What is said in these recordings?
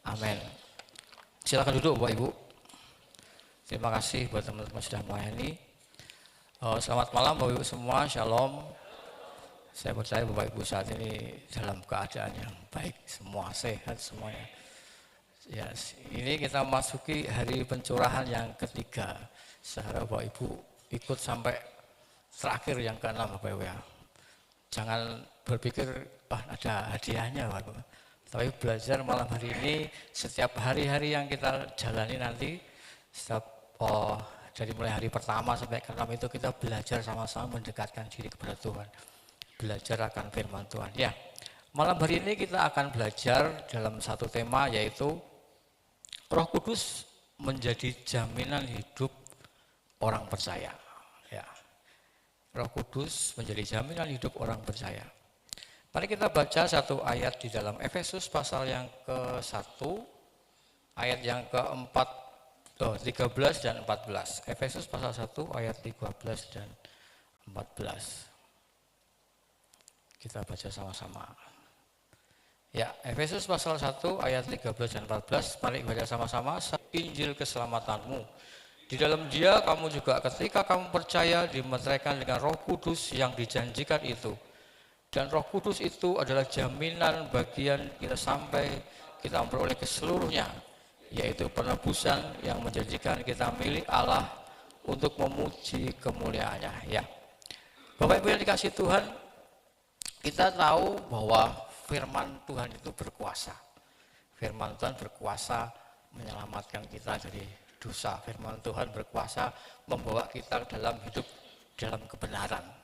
Amin. Silakan duduk Bapak Ibu. Terima kasih buat teman-teman sudah melayani. Selamat malam Bapak Ibu semua, Shalom. Saya percaya Bapak Ibu saat ini dalam keadaan yang baik, semua sehat semuanya. Ya, ini kita masuki hari pencurahan yang ketiga. Seharap Bapak Ibu ikut sampai terakhir yang ke-6 Bapak Ibu ya. Jangan berpikir ada hadiahnya Bapak Ibu. Tapi belajar malam hari ini, setiap hari-hari yang kita jalani nanti, dari mulai hari pertama sampai ke-6 itu kita belajar sama-sama mendekatkan diri kepada Tuhan. Belajar akan firman Tuhan. Ya, malam hari ini kita akan belajar dalam satu tema, yaitu Roh Kudus menjadi jaminan hidup orang percaya. Ya, Roh Kudus menjadi jaminan hidup orang percaya. Mari kita baca satu ayat di dalam Efesus pasal yang ke-1, ayat yang ke-13 dan 14. Efesus pasal 1 ayat 13 dan 14. Kita baca sama-sama. Ya, Efesus pasal 1 ayat 13 dan 14. Mari baca sama-sama. Injil keselamatanmu. Di dalam Dia kamu juga ketika kamu percaya dimeteraikan dengan Roh Kudus yang dijanjikan itu. Dan Roh Kudus itu adalah jaminan bagian kita sampai kita memperoleh keseluruhnya, yaitu penebusan yang menjadikan kita milik Allah untuk memuji kemuliaannya. Ya, Bapak Ibu yang dikasihi Tuhan, kita tahu bahwa firman Tuhan itu berkuasa. Firman Tuhan berkuasa menyelamatkan kita dari dosa. Firman Tuhan berkuasa membawa kita dalam hidup dalam kebenaran.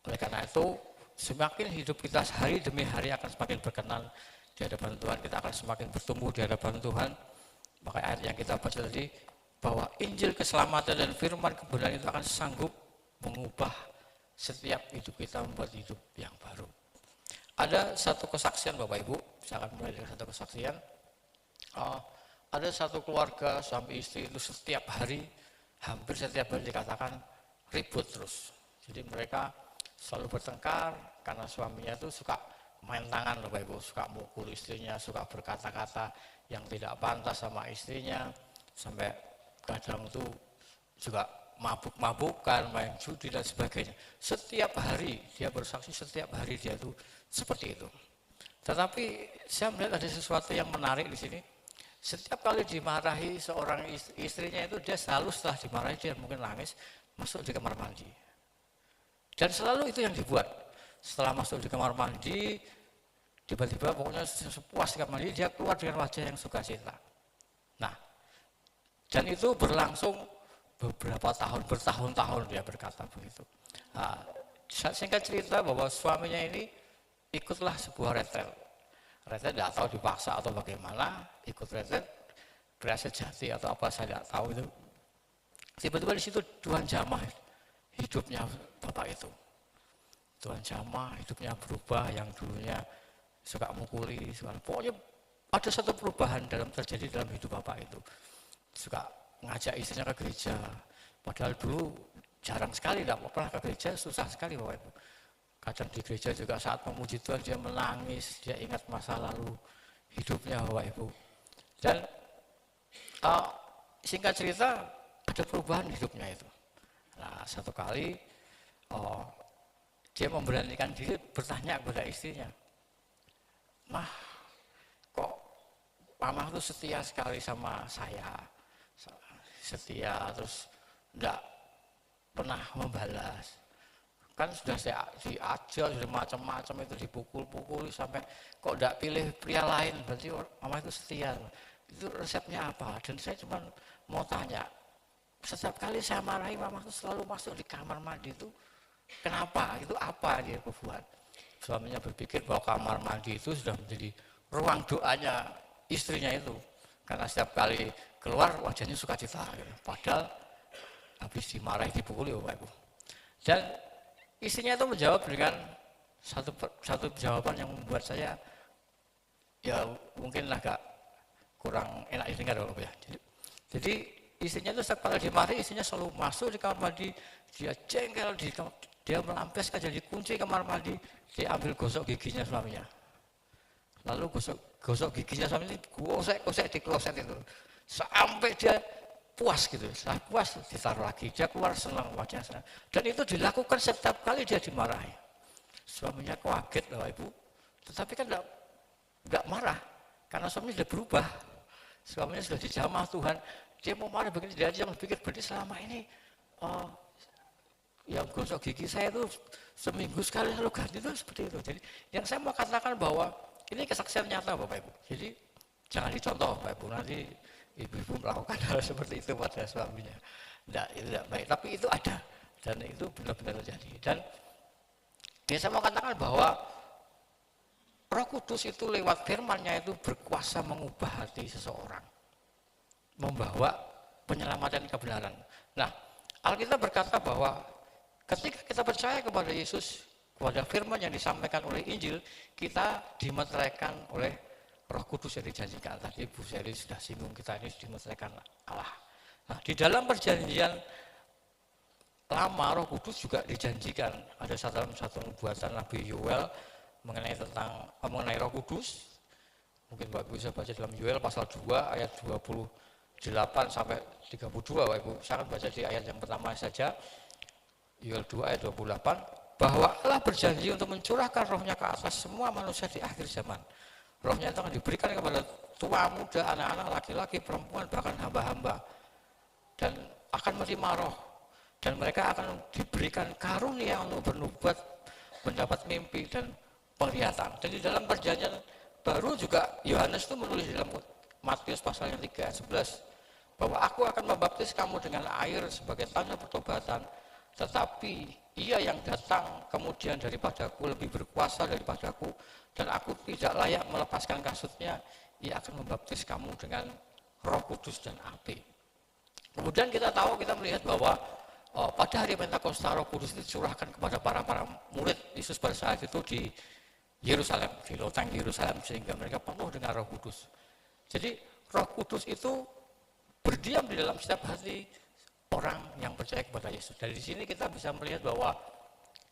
Oleh karena itu, semakin hidup kita hari demi hari akan semakin berkenan di hadapan Tuhan, kita akan semakin bertumbuh di hadapan Tuhan. Maka ayat yang kita baca tadi, bahwa Injil keselamatan dan firman kebenaran itu akan sanggup mengubah setiap hidup kita, membuat hidup yang baru. Ada satu kesaksian Bapak Ibu, saya akan mulai dengan satu kesaksian. Ada satu keluarga suami istri itu setiap hari, hampir setiap hari dikatakan ribut terus. Jadi mereka selalu bertengkar karena suaminya itu suka main tangan Bapak Ibu, suka mukul istrinya, suka berkata-kata yang tidak pantas sama istrinya, sampai kadang itu juga mabuk-mabukan, main judi dan sebagainya. Setiap hari dia bersaksi, setiap hari dia itu seperti itu. Tetapi saya melihat ada sesuatu yang menarik di sini. Setiap kali dimarahi seorang istrinya itu, dia selalu setelah dimarahi dia mungkin nangis, masuk di kamar mandi. Dan selalu itu yang dibuat. Setelah masuk di kamar mandi, tiba-tiba pokoknya sepuas di kamar mandi, dia keluar dengan wajah yang sukacita. Nah, dan itu berlangsung beberapa tahun, bertahun-tahun dia berkata begitu. Nah, singkat cerita bahwa suaminya ini ikutlah sebuah retret. Retret tidak tahu dipaksa atau bagaimana, ikut retret, gereja sejati atau apa saya tidak tahu itu. Tiba-tiba di situ Tuhan jamah hidupnya Bapak itu. Tuhan jamah, hidupnya berubah, yang dulunya suka mukuli, pokoknya ada satu perubahan terjadi dalam hidup Bapak itu. Suka ngajak istrinya ke gereja, padahal dulu jarang sekali, tidak pernah ke gereja, susah sekali Bapak Ibu. Kadang di gereja juga saat memuji Tuhan dia menangis, dia ingat masa lalu hidupnya Bapak Ibu. Dan singkat cerita ada perubahan hidupnya itu. Nah, satu kali dia memberanikan diri bertanya kepada istrinya, "Mah, kok Mama tuh setia sekali sama saya, setia terus enggak pernah membalas. Kan sudah saya diajar, sudah macam-macam itu dipukul-pukul sampai kok enggak pilih pria lain, berarti Mama itu setia. Itu resepnya apa?" Dan saya cuma mau tanya, setiap kali saya marahi Mama itu selalu masuk di kamar mandi itu, kenapa? Itu apa dia buat? Suaminya berpikir bahwa kamar mandi itu sudah menjadi ruang doanya istrinya itu. Karena setiap kali keluar wajahnya sukacita. Padahal habis dimarahi, dipukuli Bapak Ibu. Dan istrinya itu menjawab dengan satu jawaban yang membuat saya ya mungkin agak kurang enak didengar Bapak Ibu ya. Jadi istrinya itu setiap kali dimarahi, istrinya selalu masuk di kamar mandi, dia jengkel, dia melampeskan, jadi kunci kamar mandi, dia ambil gosok giginya suaminya. Lalu gosok giginya suami ini gosek di kloset itu sampai dia puas gitu, setelah puas ditaruh lagi, dia keluar senang wajahnya. Dan itu dilakukan setiap kali dia dimarahi. Suaminya kaget loh ibu, tetapi kan enggak marah karena suaminya sudah berubah, suaminya sudah dijamah Tuhan. Dia mau marah begini, dia aja berpikir berarti selama ini yang gosok gigi saya itu seminggu sekali lalu ganti itu seperti itu. Jadi yang saya mau katakan bahwa ini kesaksian nyata Bapak Ibu. Jadi jangan dicontoh Bapak Ibu, nanti ibu-ibu melakukan hal seperti itu pada suaminya. Tidak, itu tidak baik. Tapi itu ada dan itu benar-benar terjadi. Dan saya mau katakan bahwa Roh Kudus itu lewat firman-Nya itu berkuasa mengubah hati seseorang, membawa penyelamatan kebenaran. Nah, Alkitab berkata bahwa ketika kita percaya kepada Yesus, kepada firman yang disampaikan oleh Injil, kita dimeteraikan oleh Roh Kudus yang dijanjikan. Tadi Bu Seri sudah singgung, kita ini dimeteraikan Allah. Nah, di dalam perjanjian lama Roh Kudus juga dijanjikan. Ada satu nubuatan Nabi Yoel mengenai Roh Kudus. Mungkin Bapak bisa baca dalam Yoel pasal 2 ayat 28 sampai 32 Bapak Ibu. Saya akan baca di ayat yang pertama saja. Yoel 2 ayat 28, bahwa Allah berjanji untuk mencurahkan rohnya ke atas semua manusia di akhir zaman. Rohnya itu akan diberikan kepada tua, muda, anak-anak, laki-laki, perempuan, bahkan hamba-hamba. Dan akan menerima roh. Dan mereka akan diberikan karunia untuk bernubuat, mendapat mimpi dan penglihatan. Dan di dalam perjanjian baru juga Yohanes itu menulis dalam Matius pasal yang 3 ayat 11 bahwa aku akan membaptis kamu dengan air sebagai tanda pertobatan, tetapi ia yang datang kemudian daripadaku lebih berkuasa daripadaku, dan aku tidak layak melepaskan kasutnya. Ia akan membaptis kamu dengan Roh Kudus dan api. Kemudian kita melihat bahwa pada hari Pentakosta Roh Kudus itu dicurahkan kepada para murid Yesus pada saat itu di Yerusalem, di loteng Yerusalem, sehingga mereka penuh dengan Roh Kudus. Jadi Roh Kudus itu berdiam di dalam setiap hati orang yang percaya kepada Yesus. Dari sini kita bisa melihat bahwa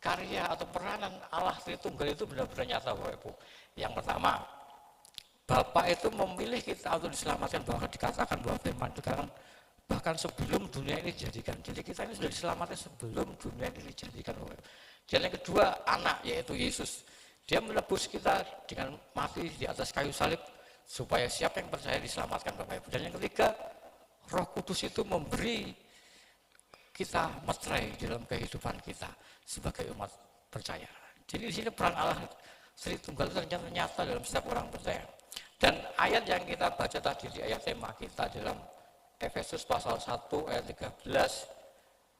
karya atau peranan Allah Tritunggal itu benar-benar nyata Bapak Ibu. Yang pertama, Bapa itu memilih kita untuk diselamatkan, bahkan dikatakan bahwa firman itu kan bahkan sebelum dunia ini dijadikan. Jadi kita ini sudah diselamatkan sebelum dunia ini dijadikan. Dan yang kedua, anak yaitu Yesus. Dia menebus kita dengan mati di atas kayu salib supaya siapa yang percaya diselamatkan Bapak Ibu. Dan yang ketiga, Roh Kudus itu memberi kita meterai dalam kehidupan kita sebagai umat percaya. Jadi di sini peran Allah Tritunggal itu ternyata nyata dalam setiap orang percaya. Dan ayat yang kita baca tadi di ayat tema kita dalam Efesus pasal 1 ayat 13,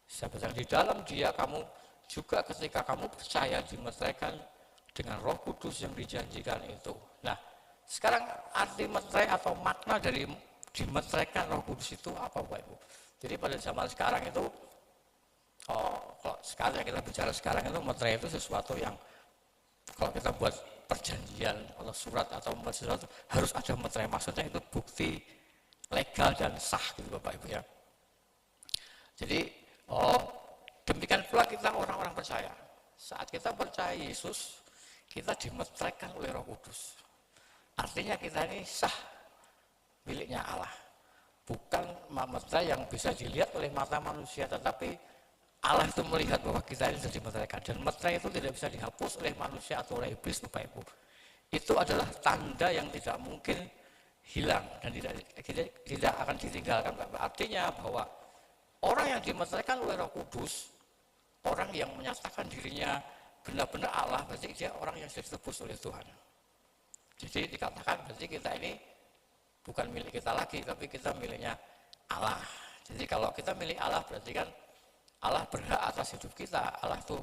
saya baca, di dalam Dia kamu juga ketika kamu percaya dimeteraikan dengan Roh Kudus yang dijanjikan itu. Nah, sekarang arti meterai atau makna dari dimeteraikan Roh Kudus itu apa Bapak Ibu? Jadi pada zaman sekarang itu, kalau sekarang kita bicara sekarang itu meterai itu sesuatu yang kalau kita buat perjanjian atau surat atau sesuatu harus ada meterai, maksudnya itu bukti legal dan sah gitu Bapak Ibu ya. Jadi demikian pula kita orang-orang percaya. Saat kita percaya Yesus, kita dimeteraikan oleh Roh Kudus. Artinya kita ini sah miliknya Allah. Bukan meterai yang bisa dilihat oleh mata manusia, tetapi Allah itu melihat bahwa kita ini sudah dimeteraikan. Dan meterai itu tidak bisa dihapus oleh manusia atau oleh iblis Bapak Ibu. Itu adalah tanda yang tidak mungkin hilang dan tidak akan ditinggalkan Bapak. Artinya bahwa orang yang dimeteraikan oleh Roh Kudus, orang yang menyatakan dirinya benar-benar Allah, berarti dia orang yang sudah ditebus oleh Tuhan. Jadi dikatakan berarti kita ini bukan milik kita lagi, tapi kita miliknya Allah. Jadi kalau kita milik Allah, berarti kan Allah berhak atas hidup kita. Allah tuh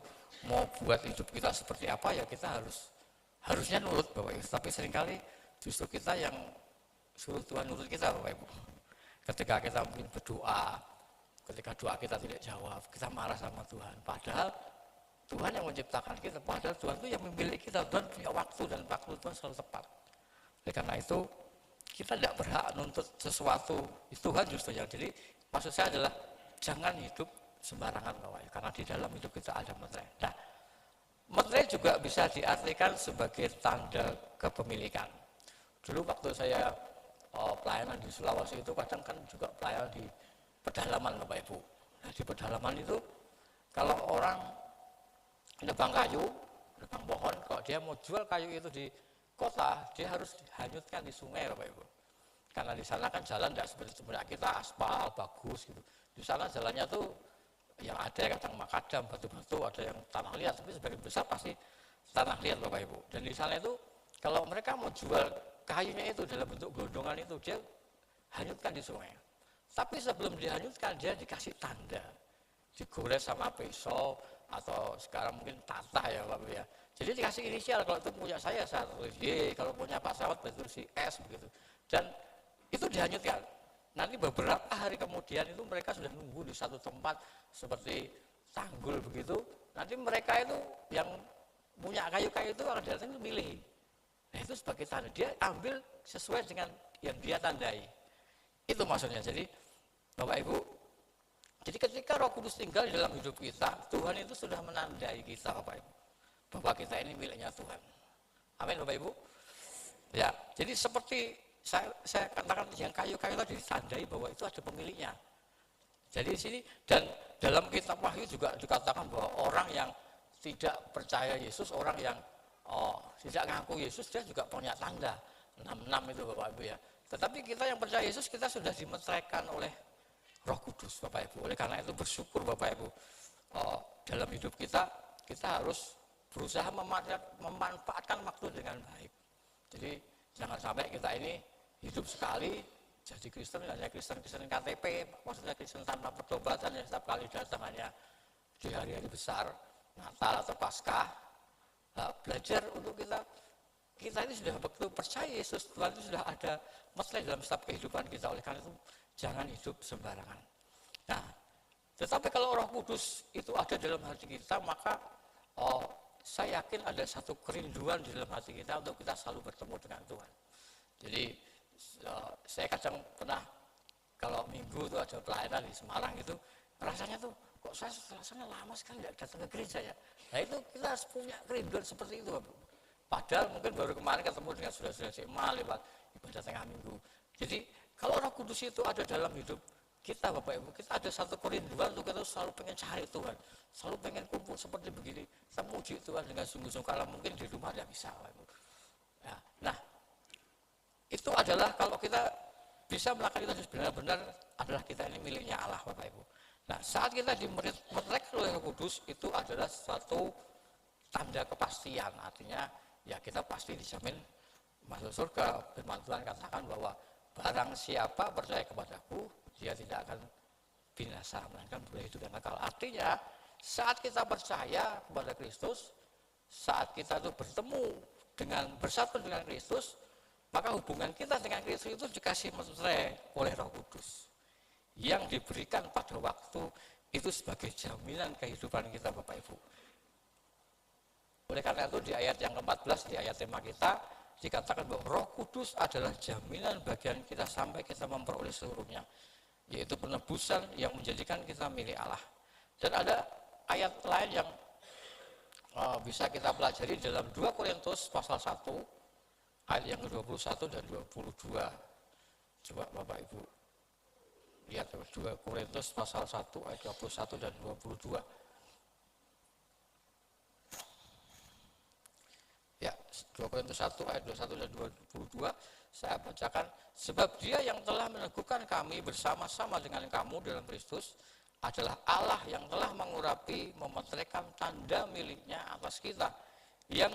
mau buat hidup kita seperti apa ya kita harusnya nurut Bapak Ibu. Tapi seringkali justru kita yang suruh Tuhan nurut kita Bapak Ibu. Ketika kita mungkin berdoa, ketika doa kita tidak jawab, kita marah sama Tuhan. Padahal Tuhan yang menciptakan kita, padahal Tuhan itu yang memiliki kita. Tuhan punya waktu dan waktu Tuhan selalu tepat. Oleh karena itu kita tidak berhak nuntut sesuatu. Tuhan justru yang. Jadi maksud saya adalah jangan hidup sembarangan Bapak Ibu, karena di dalam hidup kita ada meterai. Nah, meterai juga bisa diartikan sebagai tanda kepemilikan. Dulu waktu saya pelayanan di Sulawesi itu kadang kan juga pelayanan di pedalaman Bapak Ibu. Nah di pedalaman itu kalau orang nebang kayu, nebang pohon, kalau dia mau jual kayu itu di kota, dia harus dihanyutkan di sungai Bapak Ibu. Karena di sana kan jalan tidak seperti punya kita aspal bagus gitu. Di sana jalannya tuh yang ada kadang makadam, batu-batu, ada yang tanah liat, tapi sebagian besar pasti tanah liat Bapak Ibu. Dan di sana itu kalau mereka mau jual kayunya itu dalam bentuk gelondongan itu, dia hanyutkan di sungai. Tapi sebelum dihanyutkan dia dikasih tanda, digores sama pisau atau sekarang mungkin tata ya Bapak ya. Jadi dikasih inisial, kalau itu punya saya tulis Y, kalau punya Pak Sawat tulis S begitu. Dan itu dihanyutkan. Nanti beberapa hari kemudian itu mereka sudah nunggu di satu tempat seperti tanggul begitu. Nanti mereka itu yang punya kayu-kayu itu kalau datang itu milih. Nah itu sebagai tanda, dia ambil sesuai dengan yang dia tandai. Itu maksudnya. Jadi Bapak Ibu, jadi ketika Roh Kudus tinggal di dalam hidup kita, Tuhan itu sudah menandai kita Bapak Ibu, bahwa kita ini miliknya Tuhan. Amin Bapak Ibu. Ya, jadi seperti saya katakan yang kayu-kayu tadi ditandai bahwa itu ada pemiliknya. Jadi di sini dan dalam kitab Wahyu juga dikatakan bahwa orang yang tidak percaya Yesus, orang yang tidak ngaku Yesus, dia juga punya tanda 66 itu Bapak Ibu ya. Tetapi kita yang percaya Yesus, kita sudah dimeteraikan oleh Roh Kudus Bapak Ibu. Oleh karena itu bersyukur Bapak Ibu, dalam hidup kita harus berusaha memanfaatkan waktu dengan baik. Jadi jangan sampai kita ini hidup sekali jadi Kristen, hanya Kristen KTP, maksudnya Kristen tanpa pertobatan yang setiap kali datang hanya di hari-hari besar Natal atau Paskah. Nah, belajar untuk kita ini sudah begitu percaya Yesus, Tuhan itu sudah ada mesleh dalam setiap kehidupan kita. Oleh karena itu jangan hidup sembarangan. Nah, tetapi kalau Roh Kudus itu ada dalam hati kita, maka saya yakin ada satu kerinduan di dalam hati kita untuk kita selalu bertemu dengan Tuhan. Jadi saya kadang pernah kalau minggu itu ada pelayanan di Semarang itu rasanya tuh kok saya rasanya lama sekali tidak datang ke gereja ya. Nah itu kita harus punya kerinduan seperti itu. Padahal mungkin baru kemarin ketemu dengan saudara-saudara SMA lewat ibadah tengah minggu. Jadi kalau Roh Kudus itu ada dalam hidup kita Bapak Ibu, kita ada satu kerinduan untuk kita selalu pengen cari Tuhan, selalu pengen kumpul seperti begini, kita muji Tuhan dengan sungguh-sungguh. Kalau mungkin di rumah tidak bisa Bapak Ibu. Ya, nah itu adalah kalau kita bisa melakukan itu benar-benar adalah kita ini miliknya Allah Bapak Ibu. Nah saat kita dimeteraikan oleh Roh Kudus itu adalah suatu tanda kepastian, artinya ya kita pasti dijamin masuk surga. Firman Tuhan katakan bahwa barang siapa percaya kepadaku, dia tidak akan binasa, melainkan beroleh hidup yang kekal. Artinya saat kita percaya kepada Kristus, saat kita itu bersatu dengan Kristus, maka hubungan kita dengan Kristus itu dikasih meterai oleh Roh Kudus yang diberikan pada waktu itu sebagai jaminan kehidupan kita Bapak Ibu. Oleh karena itu di ayat yang ke-14, di ayat tema kita dikatakan bahwa Roh Kudus adalah jaminan bagian kita sampai kita memperoleh seluruhnya, yaitu penebusan yang menjadikan kita milik Allah. Dan ada ayat lain yang bisa kita pelajari dalam 2 Korintus pasal 1 ayat yang ke-21 dan 22. Coba Bapak Ibu lihat 2 Korintus pasal 1 ayat 21 dan 22. Ya, 2 Korintus 1 ayat 21 dan 22 saya bacakan. Sebab Dia yang telah meneguhkan kami bersama-sama dengan kamu dalam Kristus adalah Allah yang telah mengurapi, memeteraikan tanda miliknya atas kita, yang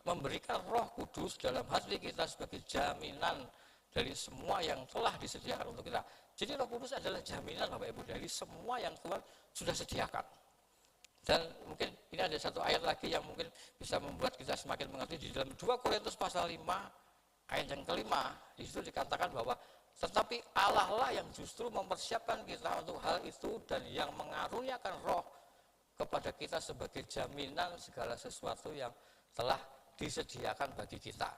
memberikan Roh Kudus dalam hati kita sebagai jaminan dari semua yang telah disediakan untuk kita. Jadi Roh Kudus adalah jaminan Bapak Ibu dari semua yang Tuhan sudah sediakan. Dan mungkin ini ada satu ayat lagi yang mungkin bisa membuat kita semakin mengerti di dalam 2 Korintus pasal 5 ayat yang ke-5. Di situ dikatakan bahwa tetapi Allah lah yang justru mempersiapkan kita untuk hal itu dan yang mengaruniakan Roh kepada kita sebagai jaminan segala sesuatu yang telah disediakan bagi kita.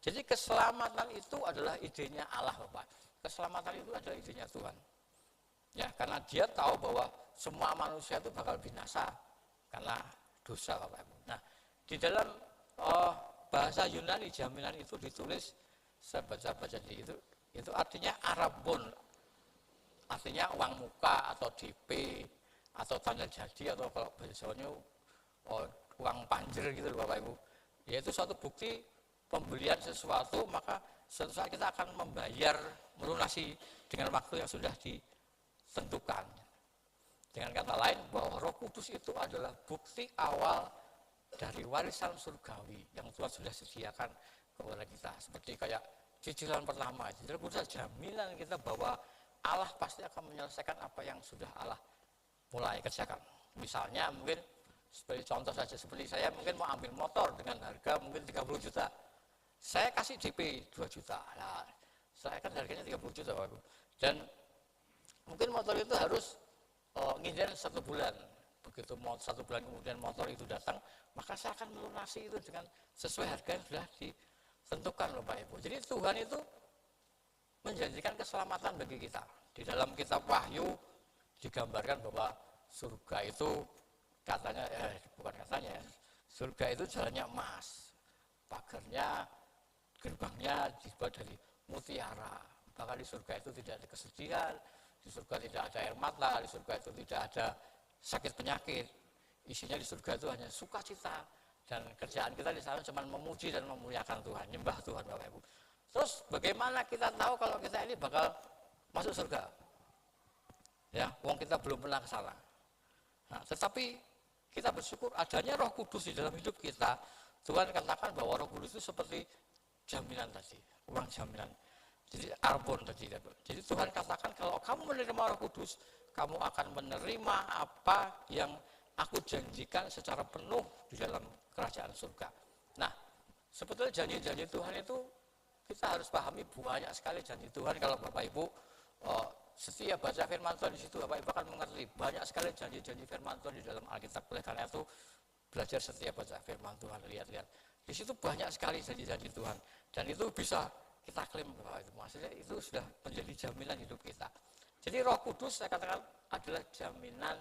Jadi keselamatan itu adalah idenya Allah Bapak. Keselamatan itu adalah idenya Tuhan. Ya, karena Dia tahu bahwa semua manusia itu bakal binasa karena dosa Bapak Ibu. Nah, di dalam bahasa Yunani jaminan itu ditulis saya baca itu artinya Arabun, artinya uang muka atau DP atau tanda jadi, atau kalau biasanya uang panjer gitu loh Bapak Ibu. Yaitu suatu bukti pembelian sesuatu, maka suatu saat kita akan membayar, melunasi dengan waktu yang sudah ditentukan. Dengan kata lain, bahwa Roh Kudus itu adalah bukti awal dari warisan surgawi yang Tuhan sudah sediakan kepada kita. Seperti kayak cicilan pertama, cicilan kudus jaminan kita bahwa Allah pasti akan menyelesaikan apa yang sudah Allah mulai kerjakan. Misalnya mungkin sebagai contoh saja, seperti saya mungkin mau ambil motor dengan harga mungkin 30 juta. Saya kasih DP 2 juta. Nah, saya kan harganya 30 juta Bapak Ibu. Dan mungkin motor itu harus nginden 1 bulan. Begitu 1 bulan kemudian motor itu datang, maka saya akan melunasi itu dengan sesuai harga yang sudah ditentukan loh Pak Ibu. Jadi Tuhan itu menjanjikan keselamatan bagi kita. Di dalam kitab Wahyu digambarkan bahwa surga itu katanya, bukan katanya, surga itu jalannya emas, pagarnya, gerbangnya dibuat dari mutiara. Bahkan di surga itu tidak ada kesedihan, di surga tidak ada air mata, di surga itu tidak ada sakit penyakit. Isinya di surga itu hanya sukacita, dan kerjaan kita di sana cuma memuji dan memuliakan Tuhan, nyembah Tuhan Bapak Ibu. Terus bagaimana kita tahu kalau kita ini bakal masuk surga? Ya, wong kita belum pernah ke sana. Nah, tetapi kita bersyukur adanya Roh Kudus di dalam hidup kita. Tuhan katakan bahwa Roh Kudus itu seperti jaminan tadi, uang jaminan. Jadi arbon tadi. Jadi Tuhan katakan kalau kamu menerima Roh Kudus, kamu akan menerima apa yang aku janjikan secara penuh di dalam kerajaan surga. Nah, sebetulnya janji-janji Tuhan itu kita harus pahami, banyak sekali janji Tuhan. Kalau Bapak Ibu setia baca firman Tuhan, di situ Bapak Ibu akan mengerti banyak sekali janji-janji firman Tuhan di dalam Alkitab. Oleh karena itu belajar setia baca firman Tuhan, lihat-lihat. Di situ banyak sekali janji-janji Tuhan, dan itu bisa kita klaim bahwa itu maksudnya itu sudah menjadi jaminan hidup kita. Jadi Roh Kudus saya katakan adalah jaminan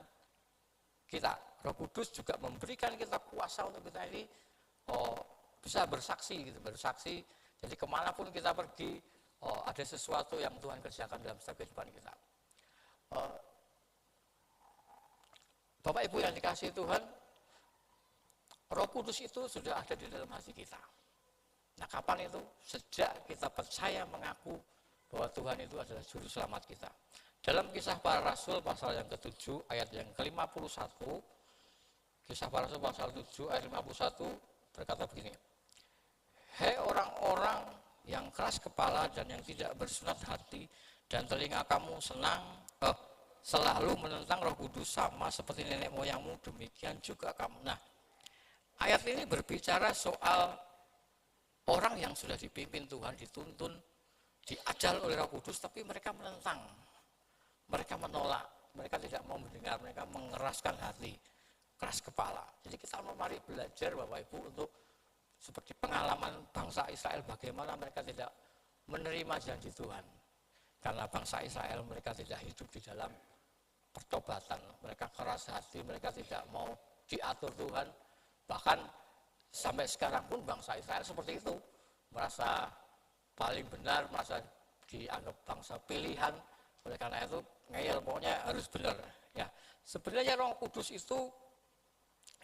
kita. Roh Kudus juga memberikan kita kuasa untuk kita ini bisa bersaksi gitu, bersaksi. Jadi kemanapun kita pergi, ada sesuatu yang Tuhan kerjakan dalam setiap kehidupan kita. Bapak Ibu yang dikasihi Tuhan, Roh Kudus itu sudah ada di dalam hati kita. Nah, kapan itu? Sejak kita percaya mengaku bahwa Tuhan itu adalah juru selamat kita. Dalam Kisah Para Rasul pasal yang ke-7 ayat yang ke-51, Kisah Para Rasul pasal 7 ayat 51 berkata begini. Hei orang-orang yang keras kepala dan yang tidak bersunat hati, dan telinga kamu selalu menentang Roh Kudus, sama seperti nenek moyangmu, demikian juga kamu. Nah, ayat ini berbicara soal orang yang sudah dipimpin Tuhan, dituntun, diajar oleh Roh Kudus, tapi mereka menentang, mereka menolak, mereka tidak mau mendengar, mereka mengeraskan hati, keras kepala. Jadi kita mari belajar Bapak Ibu untuk seperti pengalaman bangsa Israel, bagaimana mereka tidak menerima janji Tuhan. Karena bangsa Israel mereka tidak hidup di dalam pertobatan, mereka keras hati, mereka tidak mau diatur Tuhan. Bahkan sampai sekarang pun bangsa Israel seperti itu, merasa paling benar, merasa dianggap bangsa pilihan. Oleh karena itu ngeyel, pokoknya harus benar. Ya, sebenarnya Roh Kudus itu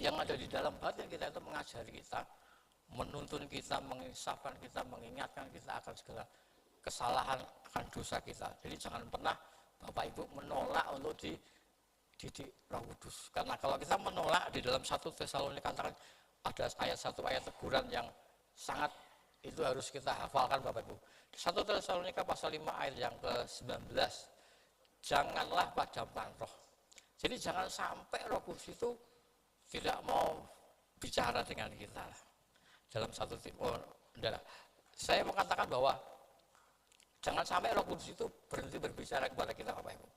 yang ada di dalam hati kita itu mengajari kita, menuntun kita, menginsafkan kita, mengingatkan kita akan segala kesalahan, akan dosa kita. Jadi jangan pernah Bapak Ibu menolak untuk dididik Roh Kudus. Karena kalau kita menolak, di dalam 1 Tesalonika katakan ada satu ayat teguran yang sangat itu harus kita hafalkan Bapak Ibu. 1 Tesalonika pasal 5 ayat yang ke-19. Janganlah padamkan roh. Jadi jangan sampai Roh Kudus itu tidak mau bicara dengan kita. Dalam saya mau katakan bahwa jangan sampai Roh Kudus itu berhenti berbicara kepada kita Bapak Ibu.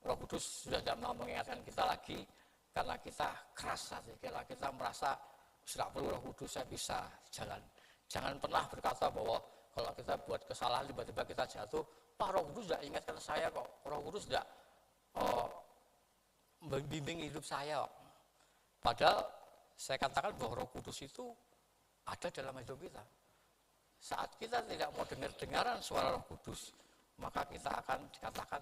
Roh Kudus sudah tidak mau mengingatkan kita lagi karena kita keras hati, karena kita merasa sudah perlu Roh Kudus, saya bisa jalan. Jangan pernah berkata bahwa kalau kita buat kesalahan tiba-tiba kita jatuh, Pak Roh Kudus tidak ingatkan saya kok, Roh Kudus tidak membimbing hidup saya kok. Padahal saya katakan bahwa Roh Kudus itu ada dalam hidup kita. saat kita tidak mau dengar-dengaran suara Roh Kudus, maka kita akan dikatakan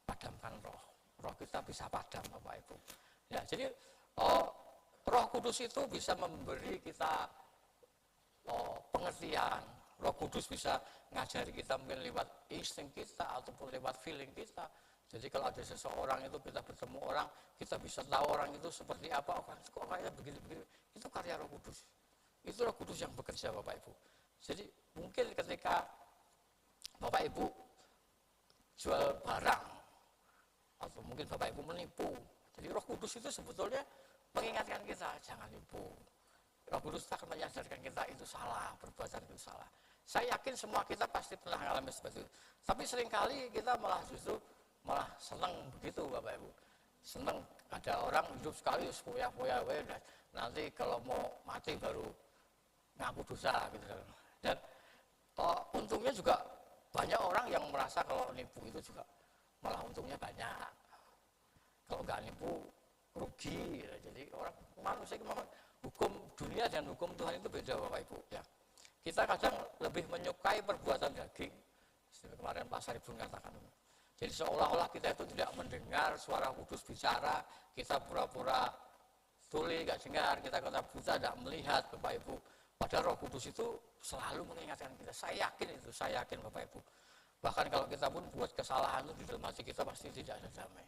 padamkan roh. Roh kita bisa padam, Bapak Ibu. Ya, jadi Roh Kudus itu bisa memberi kita pengertian. Roh Kudus bisa ngajari kita mungkin lewat insting kita ataupun lewat feeling kita. Jadi kalau ada seseorang itu kita bertemu orang, kita bisa tahu orang itu seperti apa, kok kayaknya begini-begini. Itu karya Roh Kudus. Itu Roh Kudus yang bekerja, Bapak Ibu. Jadi mungkin ketika Bapak Ibu jual barang atau mungkin Bapak Ibu menipu, jadi Roh Kudus itu sebetulnya mengingatkan kita jangan nipu. Roh Kudus akan menyadarkan kita itu salah, perbuatan itu salah. Saya yakin semua kita pasti pernah mengalami seperti itu. Tapi seringkali kita malah justru senang begitu, Bapak Ibu. Senang ada orang hidup sekali foya-foya, nanti kalau mau mati baru ngaku dosa gitu. Dan untungnya juga banyak orang yang merasa kalau nipu itu juga malah untungnya banyak. Kalau nggak nipu rugi. Jadi orang manusia hukum dunia dan hukum Tuhan itu beda, Bapak Ibu. Ya, kita kadang lebih menyukai perbuatan daging. Seperti kemarin Pak Saribun katakan. Jadi seolah-olah kita itu tidak mendengar suara Kudus bicara, kita pura-pura tuli, nggak dengar, kita kata buta, tidak melihat, Bapak Ibu. Padahal Roh Kudus itu selalu mengingatkan kita. Saya yakin Bapak Ibu. Bahkan kalau kita pun buat kesalahan itu di dalam hati kita pasti tidak ada damai.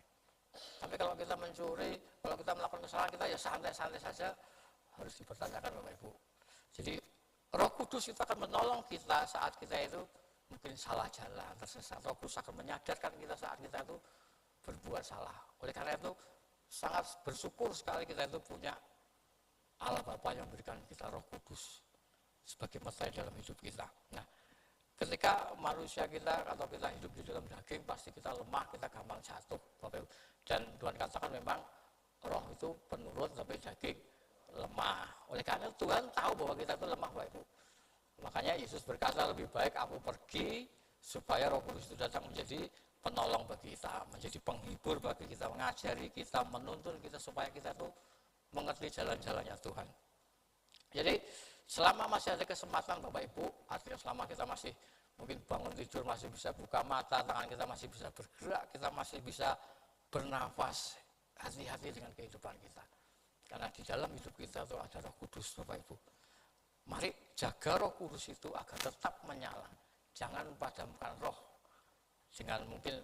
Tapi kalau kita mencuri, kalau kita melakukan kesalahan, kita ya santai-santai saja, harus dipertanyakan, Bapak Ibu. Jadi Roh Kudus itu akan menolong kita saat kita itu mungkin salah jalan, tersesat. Roh Kudus akan menyadarkan kita saat kita itu berbuat salah. Oleh karena itu sangat bersyukur sekali kita itu punya Allah Bapa yang memberikan kita Roh Kudus sebagai petai dalam hidup kita. Nah, ketika manusia kita atau kita hidup di dalam daging, pasti kita lemah, kita gampang jatuh, Bapak Ibu. Dan Tuhan katakan memang roh itu penurut, tapi daging lemah. Oleh karena Tuhan tahu bahwa kita itu lemah, Bapak Ibu. Makanya Yesus berkata, lebih baik aku pergi supaya Roh Kudus itu datang menjadi penolong bagi kita, menjadi penghibur bagi kita, mengajari kita, menuntun kita supaya kita itu mengerti jalan-jalannya Tuhan. Jadi selama masih ada kesempatan, Bapak Ibu, artinya selama kita masih mungkin bangun tidur, masih bisa buka mata, tangan kita masih bisa bergerak, kita masih bisa bernafas, hati-hati dengan kehidupan kita. Karena di dalam hidup kita itu ada Roh Kudus, Bapak Ibu. Mari jaga Roh Kudus itu agar tetap menyala. Jangan padamkan roh dengan mungkin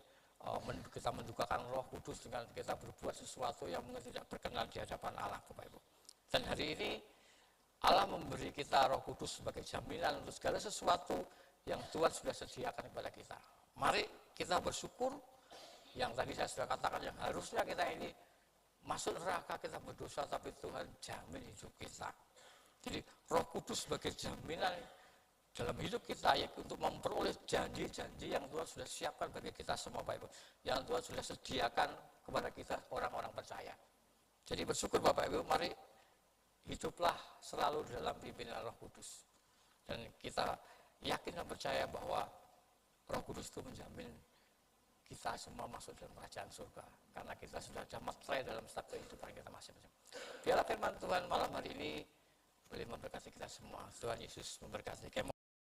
kita mendukakan Roh Kudus dengan kita berbuat sesuatu yang mungkin tidak berkenan di hadapan Allah, Bapak Ibu. Dan hari ini Allah memberi kita Roh Kudus sebagai jaminan untuk segala sesuatu yang Tuhan sudah sediakan kepada kita. Mari kita bersyukur yang tadi saya sudah katakan, yang harusnya kita ini masuk neraka, kita berdosa, tapi Tuhan jamin hidup kita. Jadi Roh Kudus sebagai jaminan dalam hidup kita, yaitu untuk memperoleh janji-janji yang Tuhan sudah siapkan bagi kita semua, Bapak Ibu, yang Tuhan sudah sediakan kepada kita orang-orang percaya. Jadi bersyukur, Bapak Ibu, mari hiduplah selalu dalam pimpinan Roh Kudus. Dan kita yakin dan percaya bahwa Roh Kudus itu menjamin kita semua masuk dalam kerajaan surga, karena kita sudah ada materai dalam setiap kehidupan kita masing-masing. Biarlah firman Tuhan malam hari ini boleh memberkati kita semua. Tuhan Yesus memberkati.